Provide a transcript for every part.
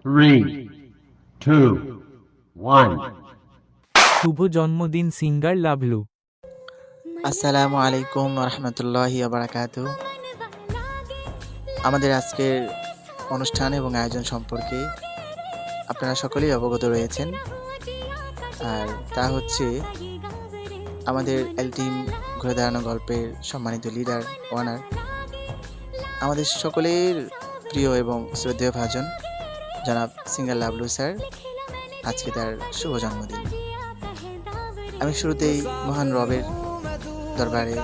Three, two, one. শুভ জন্মদিন singer Lavlu. আসসালামু আলাইকুম রহমতুল্লাহি বারাকাতু। আমাদের আজকের অনুষ্ঠান এবং আয়োজন সম্পর্কে আপনারা সকলেই অবগত রয়েছেন, আর তা হচ্ছে আমাদের এল টিম ঘুরে দাঁড়ানো গল্পের সম্মানিত লিডার ওয়ানার, আমাদের সকলের প্রিয় এবং শ্রদ্ধেয় ভাজন জনাব সিঙ্গার লাভলু স্যার, আজকে তার শুভ জন্মদিন। আমি শুরুতেই মহান রবের দরবারে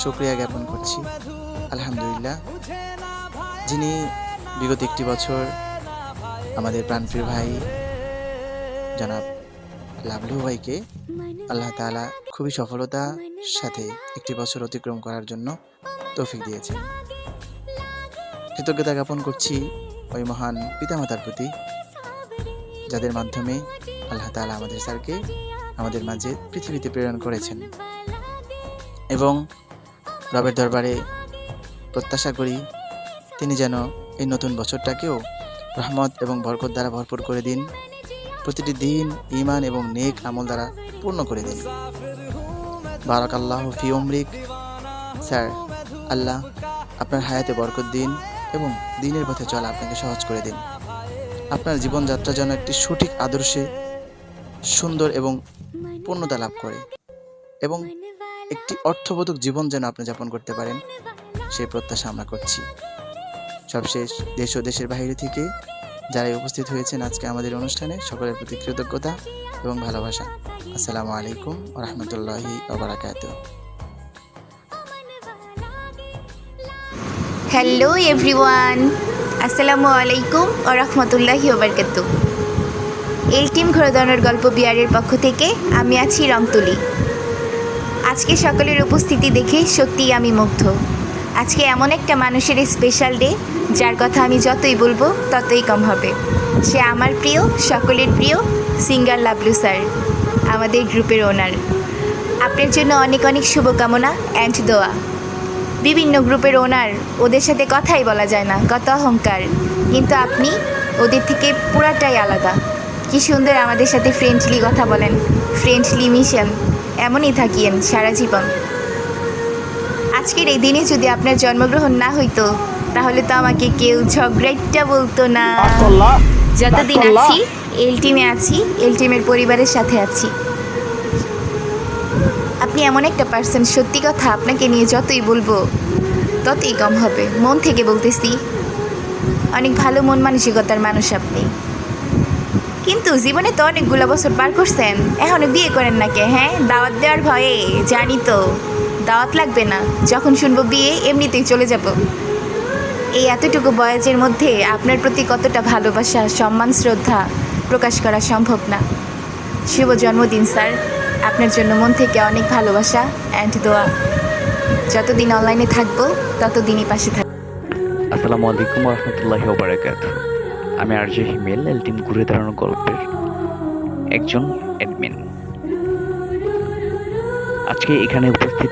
শুকরিয়া জ্ঞাপন করছি, আলহামদুলিল্লাহ, যিনি বিগত একটি বছর আমাদের প্রাণপ্রিয় ভাই জনাব লাভলু ভাইকে আল্লাহ তাআলা খুবই সফলতার সাথে একটি বছর অতিক্রম করার জন্য তৌফিক দিয়েছেন। কৃতজ্ঞতা জ্ঞাপন করছি ওই মহান পিতামাতার প্রতি, যাদের মাধ্যমে আল্লাহ তাআলা আমাদের স্যারকে আমাদের মাঝে পৃথিবীতে প্রেরণ করেছেন, এবং রবের দরবারে প্রত্যাশা করি তিনি যেন এই নতুন বছরটাকেও রহমত এবং বরকত দ্বারা ভরপুর করে দিন, প্রতিটি দিন ঈমান এবং নেক আমল দ্বারা পূর্ণ করে দিন। বারাকাল্লাহু ফি উমরিক। স্যার, আল্লাহ আপনার হায়াতে বরকত দিন এবং দিনের পথে চলা আপনাকে সহজ করে দিন। আপনার জীবনযাত্রা যেন একটি সঠিক আদর্শে সুন্দর এবং পূর্ণতা লাভ করে, এবং একটি অর্থবোধক জীবন যেন আপনি যাপন করতে পারেন, সেই প্রত্যাশা আমরা করছি। সবশেষ দেশ ও দেশের বাইরে থেকে যারা উপস্থিত হয়েছেন আজকে আমাদের অনুষ্ঠানে, সকলের প্রতি কৃতজ্ঞতা এবং ভালোবাসা। আসসালামু আলাইকুম ওয়া রাহমাতুল্লাহি ওয়া বারাকাতুহু। হ্যালো এভরিওয়ান, আসসালামু আলাইকুম ওয়া রাহমাতুল্লাহি ওয়া বারাকাতুহু। এল টিম ঘোড়া দাঁড়ানোর গল্প বিহারের পক্ষ থেকে আমি আছি রংতুলি। আজকে সকলের উপস্থিতি দেখে সত্যিই আমি মুগ্ধ। আজকে এমন একটা মানুষের স্পেশাল ডে, যার কথা আমি যতই বলবো ততই কম হবে। সে আমার প্রিয়, সকলের প্রিয় সিঙ্গার লাভলু স্যার, আমাদের গ্রুপের ওনার। আপনার জন্য অনেক অনেক শুভকামনা অ্যান্ড দোয়া। বিভিন্ন গ্রুপের ওনার, ওদের সাথে কথাই বলা যায় না, কত অহংকার, কিন্তু আপনি ওদের থেকে পুরাটাই আলাদা। কি সুন্দর আমাদের সাথে ফ্রেন্ডলি কথা বলেন, ফ্রেন্ডলি মিশেন, এমনই থাকিয়েন সারা জীবন। আজকের এই দিনে যদি আপনার জন্মগ্রহণ না হইতো, তাহলে তো আমাকে কেউ ঝগড়াইটা বলতো না। যতদিন আছি এল টিমে আছি, এল টিমের পরিবারের সাথে আছি। আপনি এমন একটা পার্সন, সত্যি কথা আপনাকে নিয়ে যতই বলবো ততই কম হবে। মন থেকে বলতেছি, অনেক ভালো মন মানসিকতার মানুষ আপনি। কিন্তু জীবনে তো অনেকগুলো বছর পার করছেন, এখনো বিয়ে করেন না কে? হ্যাঁ, দাওয়াত দেওয়ার ভয়ে? জানি তো দাওয়াত লাগবে না, যখন শুনবো বিয়ে এমনিতেই চলে যাব। এই এতটুকু বয়সের মধ্যে আপনার প্রতি কতটা ভালোবাসা, সম্মান, শ্রদ্ধা প্রকাশ করা সম্ভব না। শুভ জন্মদিন স্যার, আপনার জন্য মন থেকে অনেক ভালোবাসা অ্যান্ড দোয়া। যতদিন অনলাইনে থাকবো ততদিনই পাশে থাকবো। আসসালামু আলাইকুম রহমতুল্লাহি ওয়া বারাকাতুহু। আমি আরজে হিমেল, এল টিম ঘুরে দাঁড়ানো গল্পের একজন অ্যাডমিন। আজকে এখানে উপস্থিত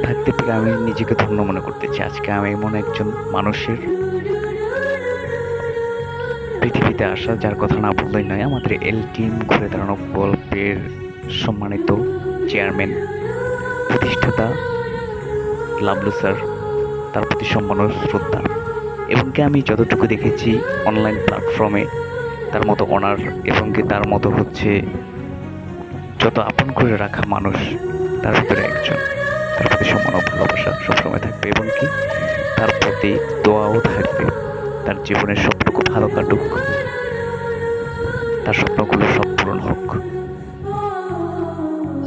থাকতে পেরে আমি নিজেকে ধন্য মনে করতেছি। আজকে আমি এমন একজন মানুষের পৃথিবীতে আসা, যার কথা না বললেই নয়। আমাদের এল টিম ঘুরে দাঁড়ানো গল্পের সম্মানিত চেয়ারম্যান, প্রতিষ্ঠাতা লাভলু স্যার, তার প্রতি সম্মান ও শ্রদ্ধা। এবং কি আমি যতটুকু দেখেছি অনলাইন প্ল্যাটফর্মে, তার মতো অনার এবং কি তার মতো হচ্ছে যত আপন করে রাখা মানুষ, তার ভিতরে একজন। তার প্রতি সম্মান ও ভালোবাসা সবসময় থাকবে, এবং কি তার প্রতি দোয়াও থাকবে। তার জীবনের সবটুকু ভালো কাটুক, তার স্বপ্নগুলো সব পূরণ হোক।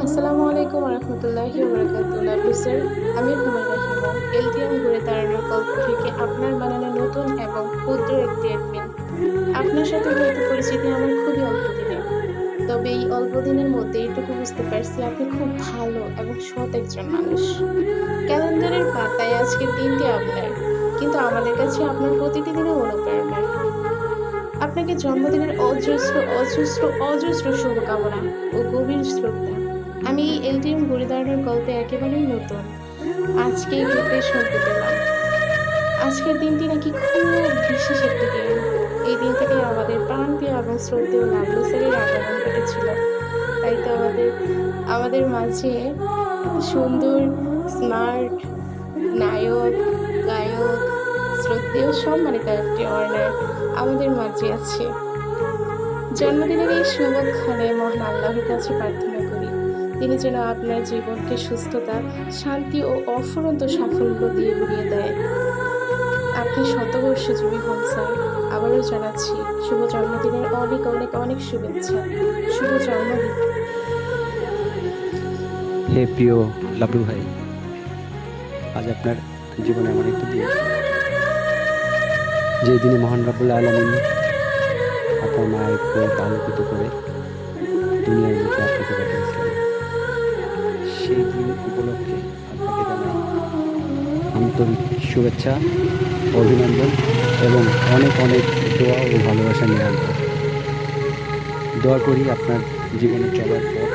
আসসালামু আলাইকুম রহমতুল্লাহি ওয়া বারাকাতুহু। লাভলু স্যার, আমি হুমায়রা হিমু, এলটিএম ঘুরে দাঁড়ানোর গল্প থেকে আপনার বানানো নতুন এবং ক্ষুদ্র একটি অ্যাডমিন। আপনার সাথে হয়তো পরিচিতি আমার খুবই অল্প দিনের, তবে এই অল্প দিনের মধ্যে এইটুকু বুঝতে পারছি আপনি খুব ভালো এবং সৎ একজন মানুষ। ক্যালেন্ডারের পাতায় আজকের দিনটি আপনার, কিন্তু আমাদের কাছে আপনার প্রতিটি দিনে অনুপ্রেরণা। আপনাকে জন্মদিনের অজস্র অজস্র অজস্র শুভকামনা ও গভীর শ্রদ্ধা। আমি এই এল টিম ঘুরে দাঁড়ানোর গল্পে একেবারেই নতুন, আজকে এই গ্রুপে শুনতে পেলাম। আজকের দিনটি নাকি খুব বিশেষ একটি দিন। এই দিনটাকে আমাদের এবং শ্রদ্ধেয় লাভলু স্যারের আগমন ঘটেছিল। তাই তো আমাদের মাঝে সুন্দর স্মার্ট নায়ক, গায়ক, শ্রদ্ধেয় সম্মানিত একটি অর্ণার আমাদের মাঝে আছে। জন্মদিনের এই শুভক্ষণে মহান আল্লাহর কাছে প্রার্থনা করি তিনি যেন আপনার জীবনকে সুস্থতা, শান্তি ও অফুরন্ত সাফল্য দিয়ে ভরিয়ে দেয়। আপনি শতবর্ষজীবী হন স্যার। আবারও জানাচ্ছি শুভ জন্মদিনের অনেক অনেক অনেক শুভেচ্ছা। শুভ জন্মদিন। হে প্রিয় লাবলু ভাই, আজ আপনার জীবনে এমন একটি দিন, যে দিনে মহান রব্বুল আলামিন আপনার মায়ের কোলকে আলোকিত করে দুনিয়ার বুকে আপনাকে পাঠিয়েছিলেন। সেই দিন উপলক্ষে আপনাকে জানাই আন্তরিক শুভেচ্ছা, অভিনন্দন এবং অনেক অনেক দোয়া ও ভালোবাসা নিয়ে আনব। দোয়া করি আপনার জীবনে চলার পথ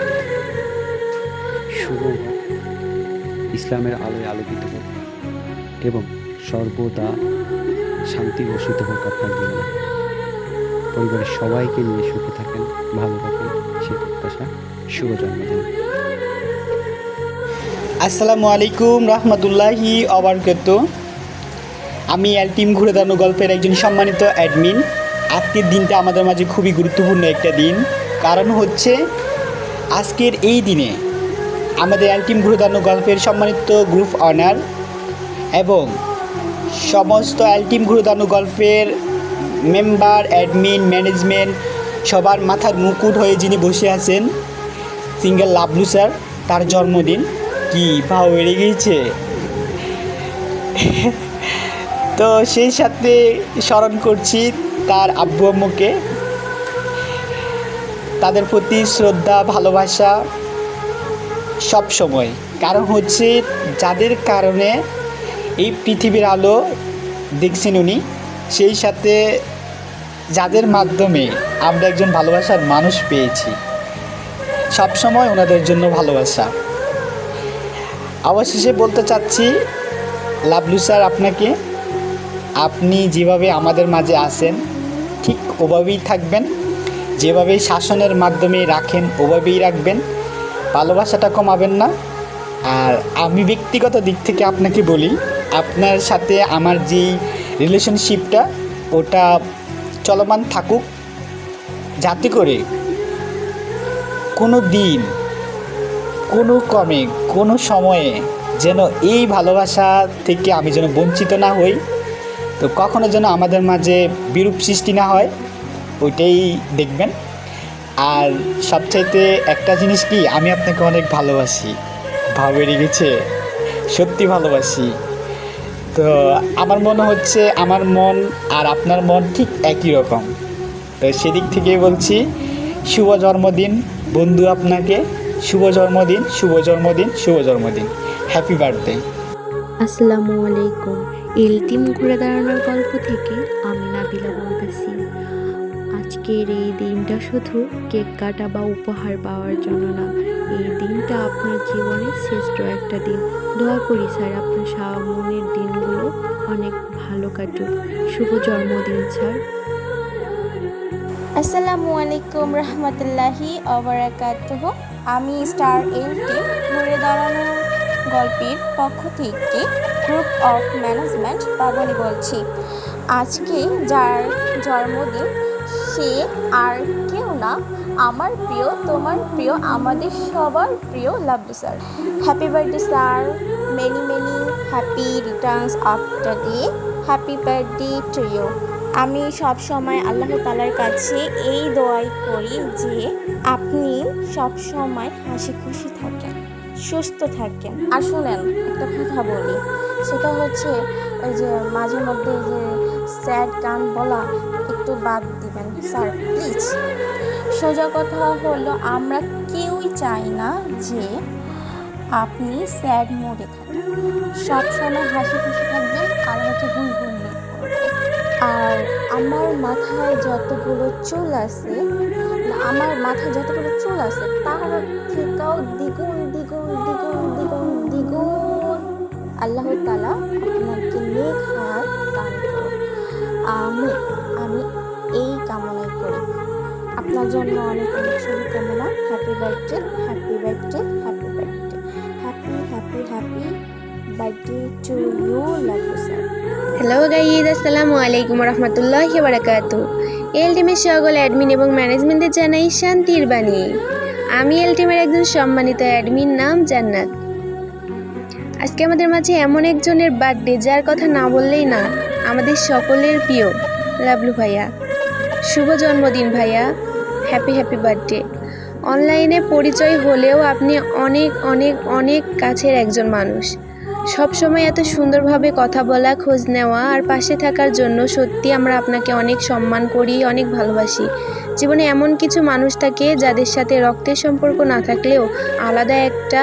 শুভ হোক, ইসলামের আলোয় আলোকিত হোক এবং সর্বদা শান্তি বর্ষিত হোক আপনার জীবনে। পরিবারের সবাইকে নিয়ে সুখে থাকেন, ভালো থাকেন, সে প্রত্যাশা। শুভ জন্মদিন। আসসালামু আলাইকুম রহমতুল্লাহি অবরকাত। আমি এল টিম ঘুরে দাঁড়ানো গল্পের একজন সম্মানিত অ্যাডমিন। আজকের দিনটা আমাদের মাঝে খুবই গুরুত্বপূর্ণ একটা দিন। কারণ হচ্ছে আজকের এই দিনে আমাদের এল টিম ঘুরে দাঁড়ানো গল্পের সম্মানিত গ্রুপ অনার এবং সমস্ত এল টিম ঘুরে দাঁড়ানো গল্পের মেম্বার, অ্যাডমিন, ম্যানেজমেন্ট সবার মাথার মুকুট হয়ে যিনি বসে আছেন সিঙ্গেল লাবলু স্যার, তার জন্মদিন। কি ভাও বেড়ে গিয়েছে। তো সেই সাথে স্মরণ করছি তার আব্বু আম্মুকে, তাদের প্রতি শ্রদ্ধা, ভালোবাসা সব সময়। কারণ হচ্ছে যাদের কারণে এই পৃথিবীর আলো দেখছেন উনি, সেই সাথে যাদের মাধ্যমে আমরা একজন ভালোবাসার মানুষ পেয়েছি, সব সময় ওনাদের জন্য ভালোবাসা। অবশেষে বলতে চাচ্ছি লাবলু স্যার আপনাকে, আপনি যেভাবে আমাদের মাঝে আছেন ঠিক ওভাবেই থাকবেন, যেভাবে শাসনের মাধ্যমে রাখেন ওভাবেই রাখবেন, ভালোবাসাটা কমাবেন না। আর আমি ব্যক্তিগত দিক থেকে আপনাকে বলি, আপনার সাথে আমার যেই রিলেশনশিপটা ওটা চলমান থাকুক, যাতে করে কোনো দিন, কোনো কমে, কোনো সময়ে যেন এই ভালোবাসা থেকে আমি যেন বঞ্চিত না হই। তো কখনো যেন আমাদের মাঝে বিরূপ সৃষ্টি না হয়, ওইটাই দেখবেন। আর সবচাইতে একটা জিনিস কি, আমি আপনাকে অনেক ভালোবাসি। ভাব বেড়ে গেছে, সত্যি ভালোবাসি। তো আমার মনে হচ্ছে আমার মন আর আপনার মন ঠিক একই রকম। তো সেদিক থেকেই বলছি শুভ জন্মদিন বন্ধু আপনাকে, শুভ জন্মদিন, শুভ জন্মদিন, শুভ জন্মদিন, হ্যাপি বার্থডে। আসসালামু আলাইকুম। এল টিম ঘুরে দাঁড়ানোর গল্প থেকে আমি নাবিলা বলতেছি। আজকের এই দিনটা শুধু কেক কাটা বা উপহার পাওয়ার জন্য না, এই দিনটা আপনার জীবনের শ্রেষ্ঠ একটা দিন। দোয়া করি স্যার আপনার সামনের দিনগুলো অনেক ভালো কাটুক। শুভ জন্মদিন স্যার। আসসালামু আলাইকুম রহমতুল্লাহি ওবারাকাতুহ। আমি স্টার এল টিম ঘুরে দাঁড়ানো গল্পের পক্ষ থেকে গ্রুপ অফ ম্যানেজমেন্ট পাবনি বলছি। আজকে যার জন্মদিন সে আর কেউ না, আমার প্রিয়, তোমার প্রিয়, আমাদের সবার প্রিয় Lablu sir. Happy birthday sir, many many happy returns of the day. Happy birthday to you. আমি সব সময় আল্লাহ তাআলার কাছে এই দোয়াই করি যে আপনি সব সময় হাসি খুশি থাকেন, সুস্থ থাকেন। আর শোনেন, একটা কথা বলি, সেটা হচ্ছে ওই যে মাঝে মধ্যে যে স্যাড গান বলা একটু বাদ দিবেন স্যার প্লিজ। সোজা কথা হলো আমরা কেউই চাই না যে আপনি স্যাড মোডে থাকেন, সবসময় হাসি খুশি থাকবেন আর হচ্ছে হুই হুই করবেন। আর আমার মাথায় যতগুলো চুল আছে তার থেকেও দ্বিগুণ দ্বিগুণ দ্বিগুণ দ্বিগুণ দ্বিগুণ আল্লাহ তাআলা আপনাকে নেক হায়াত দান করুন। আমি এই কামনা করি। আপনার জন্য অনেক অনেক শুভকামনা। Happy birthday, happy birthday, happy birthday, happy happy happy birthday to you Lavlu sir. Hello guys, আসসালামু আলাইকুম রহমতুল্লাহি বারাকাতু। এল টিমের সকল অ্যাডমিন এবং ম্যানেজমেন্টদের জানাই শান্তির বাণী। আমি এল টিমের একজন সম্মানিত অ্যাডমিন, নাম জান্নাত। আজকে আমাদের মাঝে এমন একজনের বার্থডে যার কথা না বললেই না, আমাদের সকলের প্রিয় লাভলু ভাইয়া। শুভ জন্মদিন ভাইয়া, হ্যাপি হ্যাপি বার্থডে। অনলাইনে পরিচয় হলেও আপনি অনেক অনেক অনেক কাছের একজন মানুষ। সব সময় এত সুন্দরভাবে কথা বলা, খোঁজ নেওয়া আর পাশে থাকার জন্য সত্যি আমরা আপনাকে অনেক সম্মান করি, অনেক ভালোবাসি। জীবনে এমন কিছু মানুষ থাকে যাদের সাথে রক্তের সম্পর্ক না থাকলেও আলাদা একটা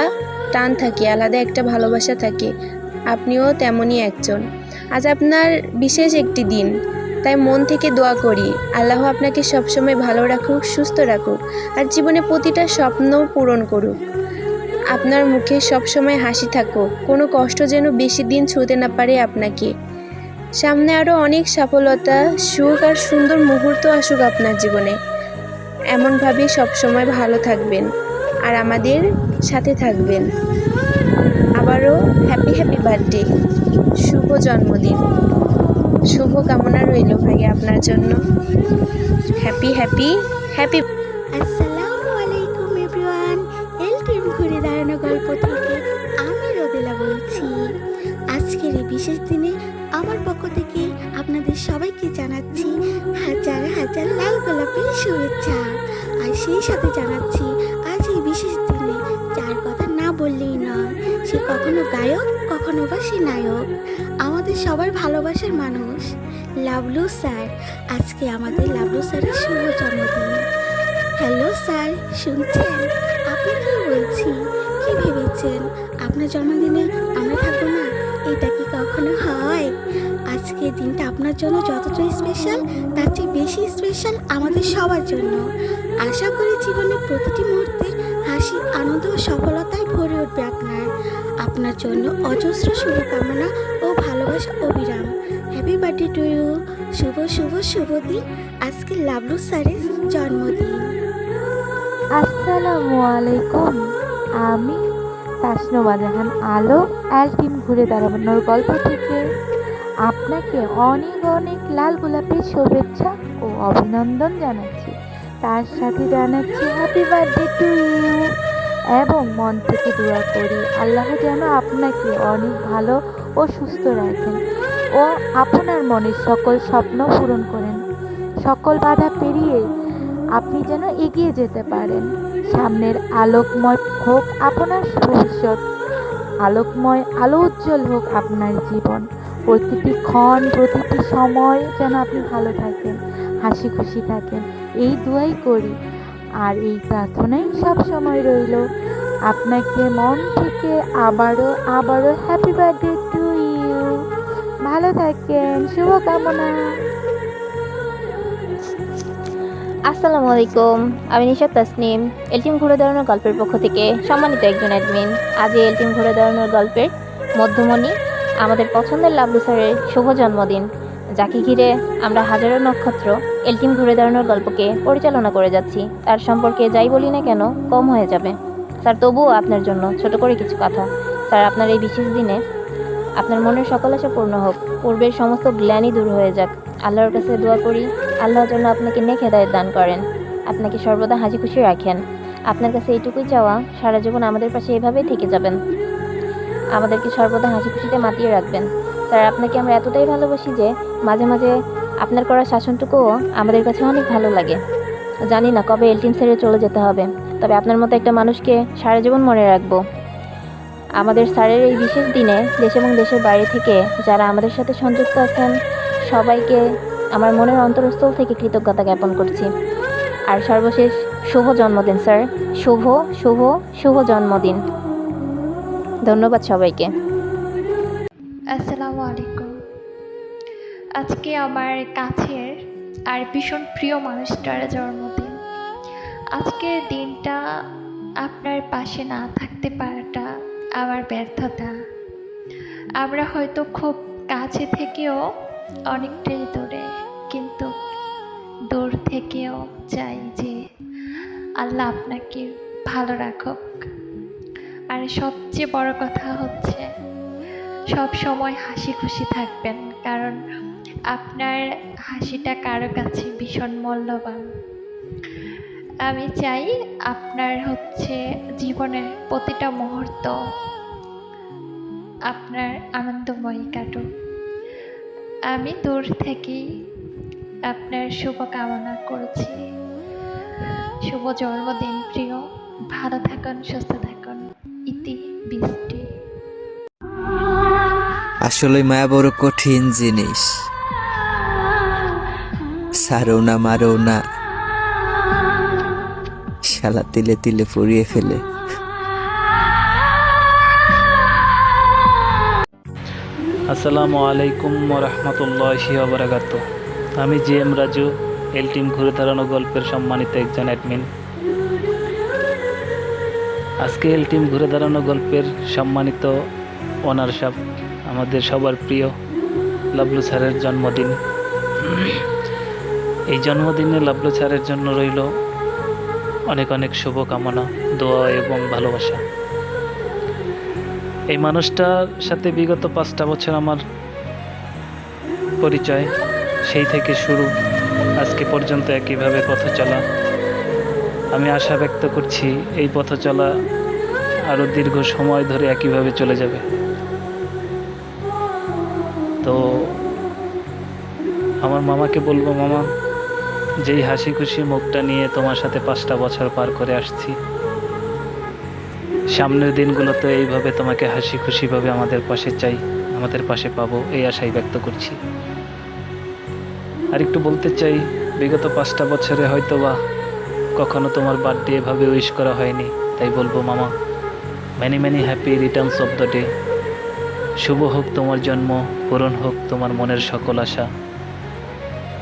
টান থাকে, আলাদা একটা ভালোবাসা থাকে। আপনিও তেমনই একজন। আজ আপনার বিশেষ একটি দিন, তাই মন থেকে দোয়া করি আল্লাহ আপনাকে সবসময় ভালো রাখুক, সুস্থ রাখুক আর জীবনে প্রতিটা স্বপ্ন পূরণ করুক। আপনার মুখে সবসময় হাসি থাকুক, কোনো কষ্ট যেন বেশি দিন ছুঁতে না পারে আপনাকে। সামনে আরও অনেক সফলতা, সুখ আর সুন্দর মুহূর্ত আসুক আপনার জীবনে। এমনভাবেই সবসময় ভালো থাকবেন আর আমাদের সাথে থাকবেন। আবারও হ্যাপি হ্যাপি বার্থডে, শুভ জন্মদিন। শুভ কামনা রইল ভাইয়া আপনার জন্য। Happy happy happy. আসসালামু আলাইকুম এভরিওয়ান। এল টিম ঘুরে দাঁড়ানো গল্প থেকে আমি রোদেলা বলছি। আজকের এই বিশেষ দিনে আমার পক্ষ থেকে আপনাদের সবাইকে জানাচ্ছি হাজার হাজার লাল গোলাপের শুভেচ্ছা। আর সেই সাথে জানাচ্ছি আজ এই বিশেষ দিনে যার কথা না বললেই নয়, সে কখনো গায়ক, কখনো বা সে নায়ক, আমাদের সবার ভালোবাসার মানুষ লাভলু স্যার। আজকে আমাদের লাভলু স্যারের শুভ জন্মদিন। হ্যালো স্যার, শুনছেন? আপনাকে বলছি, কি ভেবেছেন আপনার জন্মদিনে আমরা থাকবো না? এটা কি কখনো হয়? আজকের দিনটা আপনার জন্য যতটা স্পেশাল, তার চেয়ে বেশি স্পেশাল আমাদের সবার জন্য। আশা করি জীবনের প্রতিটি মুহূর্তে হাসি, আনন্দ ও সফলতায় ভরে উঠবে আপনার জন্য অজস্র শুভকামনা ও ভালোবাসা অবিরাম। Happy birthday to you. শুভ শুভ শুভ দিন। আজকে লাভলু স্যারের জন্মদিন। আসসালামু আলাইকুম। আমি তাসনুমা জাহান আলো, এল টিম ঘুরে দাঁড়ানোর গল্প থেকে আপনাকে অনেক অনেক লাল গোলাপের শুভেচ্ছা ও অভিনন্দন জানাচ্ছি। তার সাথে জানাচ্ছি হ্যাপি বার্থডে টু ইউ এবং মন থেকে দোয়া করি আল্লাহ যেন আপনাকে অনেক ভালো ও সুস্থ রাখেন ও আপনার মনের সকল স্বপ্ন পূরণ করেন। সকল বাধা পেরিয়ে আপনি যেন এগিয়ে যেতে পারেন। সামনের আলোকময় হোক আপনার ভবিষ্যৎ, আলোকময় আলো উজ্জ্বল হোক আপনার জীবন। প্রতিটি ক্ষণ, প্রতিটি সময় যেন আপনি ভালো থাকেন, হাসি খুশি থাকেন, এই দোয়াই করি আর এই প্রার্থনাই সব সময় রইল। আপনাকে মন থেকে আবারও আবারও হ্যাপি বার্থডে টু ইউ। ভালো থাকেন, শুভকামনা। আসসালামু আলাইকুম, আমি নিশাত তাসনিম, এল টিম ঘুরে দাঁড়ানোর গল্পের পক্ষ থেকে সম্মানিত একজন অ্যাডমিন। আজ এই এল টিম ঘুরে দাঁড়ানোর গল্পের মধ্যমণি আমাদের পছন্দের লাভলু স্যারের শুভ জন্মদিন, যাকে ঘিরে আমরা হাজারো নক্ষত্র এল টিম ঘুরে দাঁড়ানোর গল্পকে পরিচালনা করে যাচ্ছি। তার সম্পর্কে যাই বলি না কেন কম হয়ে যাবে। স্যার, তবুও আপনার জন্য ছোট করে কিছু কথা। স্যার, আপনার এই বিশেষ দিনে আপনার মনের সকল আশা পূর্ণ হোক, পূর্বের সমস্ত গ্লানি দূর হয়ে যাক। আল্লাহর কাছে দোয়া করি আল্লাহর জন্য আপনাকে নেক হেদায়েত দান করেন, আপনাকে সর্বদা হাসি খুশি রাখেন। আপনার কাছে এইটুকুই চাওয়া, সারা জীবন আমাদের পাশে এভাবেই থেকে যাবেন, আমাদেরকে সর্বদা হাসি খুশিতে মাতিয়ে রাখবেন। স্যার, আপনাকে আমরা এতটাই ভালোবাসি যে মাঝে মাঝে আপনার করা শাসনটুকুও আমাদের কাছে অনেক ভালো লাগে। জানি না কবে এল টিম ছেড়ে চলে যেতে হবে, তবে আপনার মতো একটা মানুষকে সারা জীবন মনে রাখবো। আমাদের স্যারের এই বিশেষ দিনে দেশ এবং দেশের বাইরে থেকে যারা আমাদের সাথে সংযুক্ত আছেন সবাইকে আমার মনের অন্তরস্থল থেকে কৃতজ্ঞতা জ্ঞাপন করছি। আর সর্বশেষ শুভ জন্মদিন স্যার, শুভ শুভ শুভ জন্মদিন। ধন্যবাদ সবাইকে। আসসালামু আলাইকুম। আজকে আমার কাছের আর ভীষণ প্রিয় মানুষটার জন্মদিন। আজকের দিনটা আপনার পাশে না থাকতে পারাটা আমার ব্যর্থতা। আমরা হয়তো খুব কাছে থেকেও অনেকটাই দূরে, কিন্তু দূর থেকে থেকেও চাই যে আল্লাহ আপনাকে ভালো রাখুক। আর সবচেয়ে বড় কথা হচ্ছে সব সময় হাসি খুশি থাকবেন, কারণ আপনার হাসিটা কারো কাছে ভীষণ মূল্যবান। আমি চাই আপনার হচ্ছে জীবনের প্রতিটা মুহূর্ত আপনার আনন্দময় কাটুক। আমি দূর থেকেই আপনার শুভ কামনা করছি। শুভ জন্মদিন প্রিয়, ভালো থাকুন, সুস্থ থাকুন। ইতি বৃষ্টি। আসলে মায়া বড় কঠিন জিনিস, সারো না মারো না, শালা তিলে তিলে পুড়িয়ে ফেলে। আসসালামু আলাইকুম রহমতুল্লাহি ওয়া আমি জিএম রাজু, এল টিম ঘুরে দাঁড়ানো গল্পের সম্মানিত একজন অ্যাডমিন। আজকে এল টিম ঘুরে দাঁড়ানো গল্পের সম্মানিত ওনারশিপ আমাদের সবার প্রিয় লাবলু স্যারের জন্মদিন। এই জন্মদিনে লাবলু স্যারের জন্য রইল অনেক অনেক শুভকামনা, দোয়া এবং ভালোবাসা। এই মানুষটার সাথে বিগত 5টা বছর আমার পরিচয়, সেই থেকে শুরু আজকে পর্যন্ত একইভাবে পথ চলা। আমি আশা ব্যক্ত করছি এই পথ চলা আরও দীর্ঘ সময় ধরে একইভাবে চলে যাবে। তো আমার মামাকে বলবো, মামা, যেই হাসি খুশি মুখটা নিয়ে তোমার সাথে 5টা বছর পার করে আসছি, সামনের দিনগুলোতে এইভাবে তোমাকে হাসি খুশিভাবে আমাদের পাশে চাই, আমাদের পাশে পাবো, এই আশাই ব্যক্ত করছি। আর একটু বলতে চাই, বিগত 5টা বছরে হয়তো বা কখনো তোমার বার্থডে এভাবে উইশ করা হয়নি, তাই বলবো মামা, many many happy returns of the day. শুভ হোক তোমার জন্ম, পূরণ হোক তোমার মনের সকল আশা।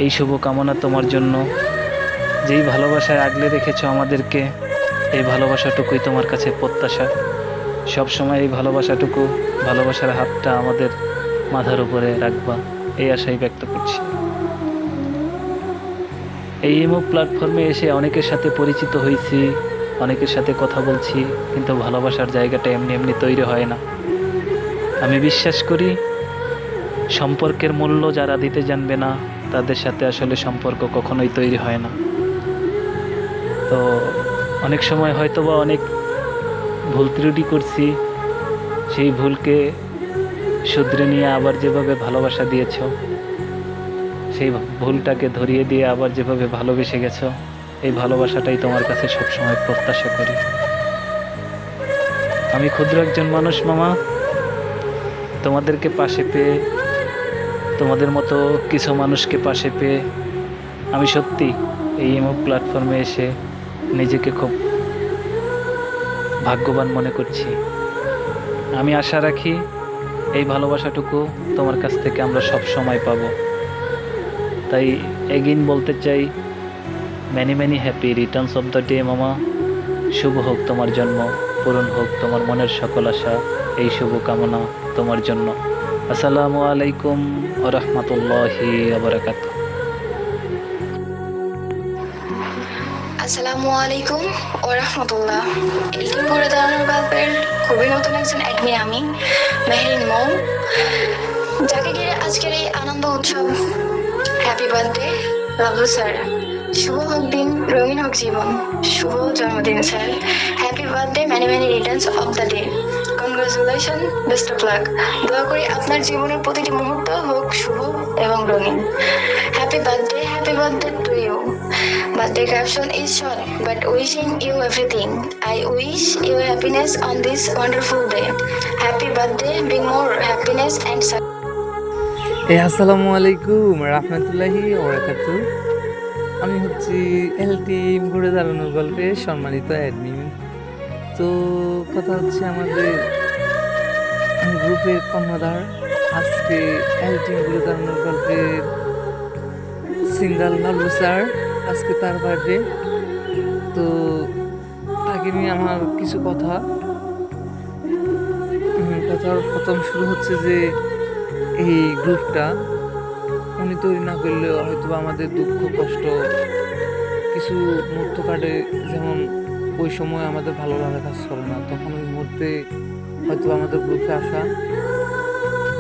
এই শুভ কামনা তোমার জন্য। যেই ভালোবাসায় আগলে রেখেছো আমাদেরকে, এই ভালোবাসাটুকুই তোমার কাছে প্রত্যাশা। সবসময় এই ভালোবাসাটুকু, ভালোবাসার হাতটা আমাদের মাথার উপরে রাখবা, এই আশাই ব্যক্ত করছি। এই ইমো প্ল্যাটফর্মে এসে অনেকের সাথে পরিচিত হয়েছি, অনেকের সাথে কথা বলছি, কিন্তু ভালোবাসার জায়গাটা এমনি এমনি তৈরি হয় না। আমি বিশ্বাস করি সম্পর্কের মূল্য যারা দিতে জানবে না, তাদের সাথে আসলে সম্পর্ক কখনোই তৈরি হয় না। তো অনেক সময় হয়তো বা অনেক ভুল ত্রুটি করছি, সেই ভুলকে শুধরে নিয়ে আবার যেভাবে ভালোবাসা দিয়েছ, সেই ভুলটাকে ধরিয়ে দিয়ে আবার যেভাবে ভালোবেসে গেছো, এই ভালোবাসাটাই তোমার কাছে সবসময় প্রত্যাশা করি। আমি ক্ষুদ্র একজন মানুষ মামা, তোমাদেরকে পাশে পেয়ে, তোমাদের মতো কিছু মানুষকে পাশে পেয়ে আমি সত্যি এই ইমো প্ল্যাটফর্মে এসে নিজেকে খুব ভাগ্যবান মনে করছি। আমি আশা রাখি এই ভালোবাসাটুকু তোমার কাছ থেকে আমরা সব সময় পাবো। তাই এগেইন বলতে চাই, many many happy returns of the day মামা। শুভ হোক তোমার জন্ম, পূরণ হোক তোমার মনের সকল আশা, এই শুভ কামনা তোমার জন্য। আসসালামু আলাইকুম ওয়া রাহমাতুল্লাহি ওয়া বারাকাতুহু। আসসালামু আলাইকুম ওয়া রাহমাতুল্লাহ। এল টিম ঘুরে দাঁড়ানোর গল্পের খুবই নতুন একজন অ্যাডমিন আমি, মেহরিন মৌ, যাকে ঘিরে আজকের এই আনন্দ উৎসব। হ্যাপি বার্থডে লাবলু স্যার, শুভ হোক দিন, রঙিন হোক জীবন, শুভ জন্মদিন sir. Happy birthday, many many returns of the day. Congratulation, best of luck. দোয়া করি আপনার জীবনের প্রতিটি মুহূর্ত হোক শুভ এবং রঙিন। Happy birthday to you. Birthday caption is short but wishing you everything. I wish you happiness on this wonderful day. Happy birthday, bring more happiness and success. আসসালামু আলাইকুম রহমতুল্লাহি ওয়া বারাকাতুহু। আমি হচ্ছি এল টিম ঘুরে দাঁড়ানোর গল্পের সম্মানিত অ্যাডমিন। তো কথা হচ্ছে আমাদের গ্রুপের কর্ণধার, আজকে এল টিম ঘুরে দাঁড়ানোর গল্পের সিঙ্গাল লাবলু স্যার, আজকে তার বার্থডে। তো তাকে নিয়ে আমার কিছু কথার প্রথম শুরু হচ্ছে যে এই গ্রুপটা উনি তৈরি না করলেও হয়তো আমাদের দুঃখ কষ্ট কিছু মুহূর্ত কাটে, যেমন ওই সময় আমাদের ভালো লাগা কাজ করে না, তখন ওই মুহূর্তে হয়তো আমাদের গ্রুপে আসা,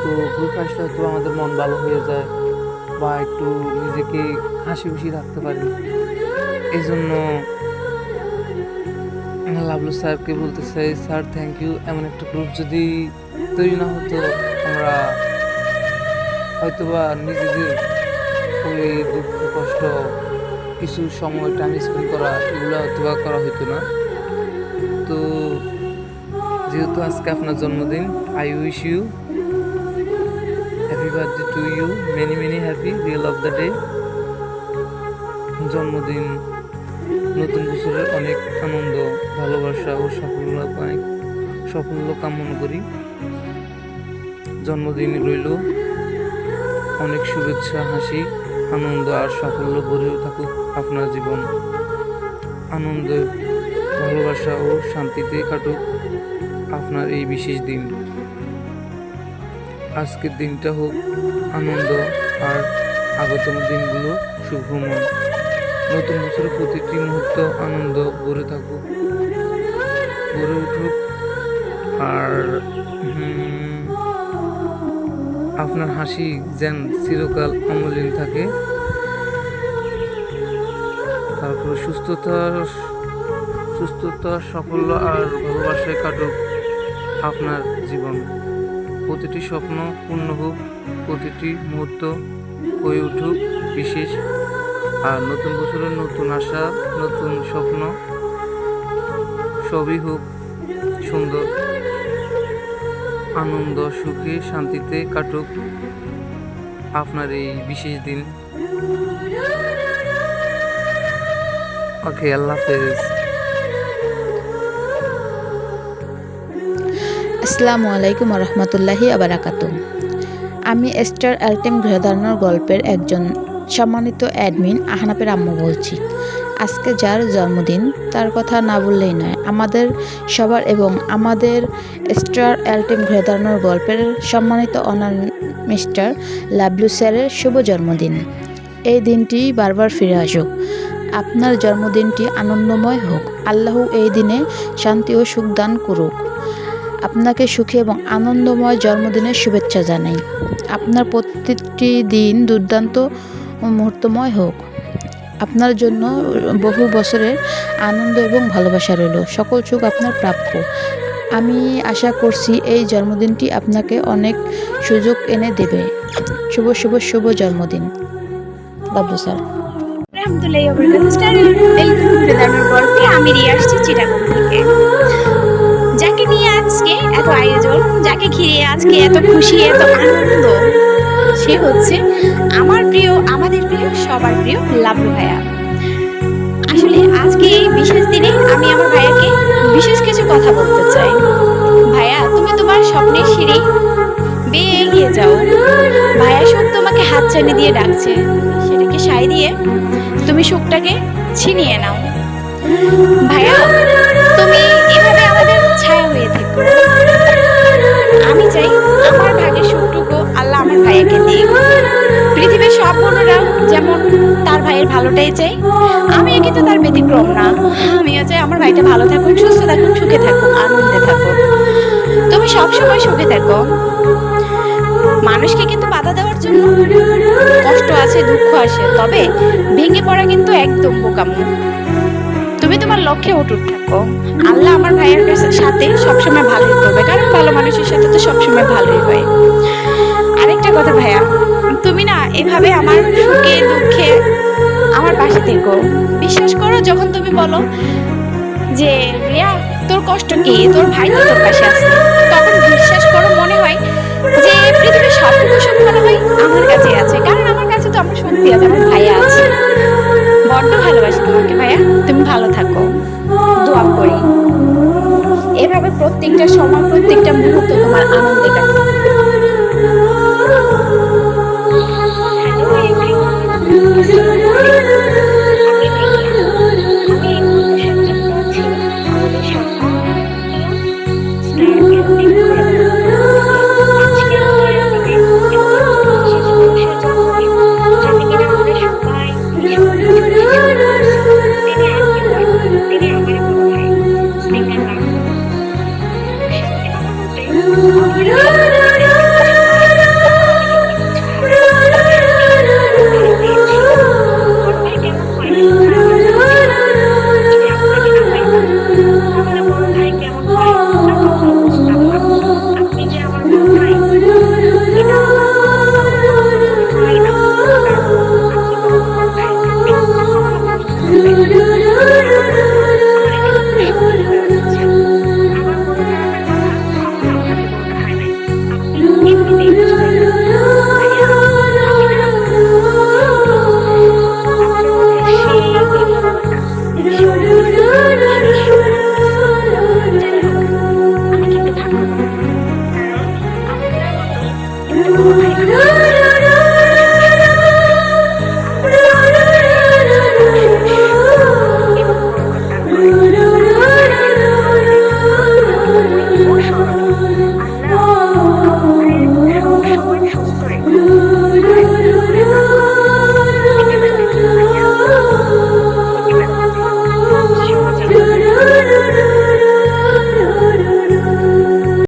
তো গ্রুপে আসলে হয়তো আমাদের মন ভালো হয়ে যায় বা একটু নিজেকে হাসি খুশি রাখতে পারি। এই জন্য লাভলু স্যারকে বলতে চাই, স্যার থ্যাংক ইউ। এমন একটা গ্রুপ যদি তৈরি না হতো, আমরা হয়তোবা নিজেদের ওই দুঃখ কষ্ট, কিছু সময় টাইম স্পেন্ড করা, এগুলো হয়তোবা করা হতো না। তো যেহেতু আজকে আপনার জন্মদিন, I wish you happy birthday to you, many many happy real of the day. জন্মদিন, নতুন বছরের অনেক আনন্দ, ভালোবাসা ও সাফল্য কামনা করি। জন্মদিন রইল অনেক শুভেচ্ছা, হাসি, আনন্দ আর সাফল্য ভরে থাকুক আপনার জীবন। আনন্দ, ভালোবাসা ও শান্তিতে কাটুক আপনার এই বিশেষ দিন। আজকের দিনটা হোক আনন্দ আর আগতম দিনগুলো শুভময়। নতুন বছরের প্রতিটি মুহূর্ত আনন্দ ভরে থাকুক, গড়ে উঠুক, আর আপনার হাসি যেন চিরকাল অমলিন থাকে। তারপরে সুস্থতা, সাফল্য আর ভালোবাসায় কাটুক আপনার জীবন। প্রতিটি স্বপ্ন পূর্ণ হোক, প্রতিটি মুহূর্ত হয়ে উঠুক বিশেষ। আর নতুন বছরের নতুন আশা, নতুন স্বপ্ন, সবই হোক সুন্দর। আনন্দ, সুখে, শান্তিতে কাটুক আপনার এই বিশেষ দিন। ওকে, আল্লাহ হাফেজ। আসসালামু আলাইকুম রহমতুল্লাহি আবারাকাতু। আমি স্টার এলটিম ঘুরে দাঁড়ানোর গল্পের একজন সম্মানিত অ্যাডমিন আহনাফের আম্মু বলছি। আজকে যার জন্মদিন তার কথা না বললেই নয়, আমাদের সবার এবং আমাদের স্টার এলটিম ঘুরে দাঁড়ানোর গল্পের সম্মানিত অনার মিস্টার লাভলু স্যারের শুভ জন্মদিন। এই দিনটি বারবার ফিরে আসুক, আপনার জন্মদিনটি আনন্দময় হোক। আল্লাহ এই দিনে শান্তি ও সুখ দান করুক। আপনাকে সুখী এবং আনন্দময় জন্মদিনের শুভেচ্ছা জানাই। আপনার প্রত্যেকটি দিন দুর্দান্ত ও মুহূর্তময় হোক। আপনার জন্য বহু বছরের আনন্দ এবং ভালোবাসা রইল। সকল সুখ আপনার প্রাপ্য। আমি আশা করছি এই জন্মদিনটি আপনাকে অনেক সুযোগ এনে দেবে। শুভ শুভ শুভ জন্মদিন লাভলু স্যার। আমি রিয়া আসছি চিটাগং থেকে। যাকে নিয়ে আজকে এত আয়োজন, যাকে ঘিরে আজকে এত খুশি, এত আনন্দ, সে হচ্ছে আমার প্রিয়, আমাদের প্রিয়, সবার প্রিয় লাভলু ভাইয়া। আসলে আজকে এই বিশেষ দিনে আমি আমার ভাইয়াকে বিশেষ কিছু কথা বলতে চাই। ভাইয়া, তুমি তোমার স্বপ্নের সিঁড়ি বেয়ে এগিয়ে যাও। ভাইয়া সুখ তোমাকে হাতছানি দিয়ে ডাকছে, সেটাকে সায় দিয়ে তুমি সুখটাকে ছিনিয়ে নাও। ভাইয়া, তুমি এভাবে আমাদের ছায়া হয়ে থেকো। আমি চাই আমার ভাগের সুখটুকু আল্লাহ আমার ভাইয়াকে দিক। পৃথিবীর সব বোনেরা যেমন তার ভাইয়ের ভালোটাই চাই, আমিও কিন্তু তার ব্যতিক্রম না। আমিও চাই আমার ভাইটা ভালো থাকুক, সুস্থ থাকুক, সুখে থাকুক, আনন্দে থাকুক। তুমি সবসময় সুখে থাকো। মানুষকে কিন্তু বাধা দেওয়ার জন্য কষ্ট আছে, দুঃখ আসে, তবে ভেঙে পড়া কিন্তু একদম বোকামো। তুমি তোমার লক্ষ্যে অটুট থাকো। আল্লাহ আমার ভাইয়ের সাথে সবসময় ভালোই করবে, কারণ ভালো মানুষের সাথে তো সবসময় ভালোই হয়। আরেকটা কথা ভাইয়া, তুমি না এভাবে আমার সুখে দুঃখে আমার পাশে থেকো। বিশ্বাস করো, যখন তুমি বলো যে রিয়া তোর কষ্ট কি, তোর ভাই তো তোর পাশে আছে, তখন বিশ্বাস করো মনে হয় যে পৃথিবীর সবটুকু সুখ মনে হয় আমার কাছে আছে, কারণ আমার কাছে তো আমার শক্তি আছে, আমার ভাইয়া আছে। বড্ড ভালোবাসি তোমাকে ভাইয়া, তুমি ভালো থাকো, দোয়া করি এভাবে প্রত্যেকটা সময়, প্রত্যেকটা মুহূর্ত তোমার আনন্দে কাটুক। থাকবেন।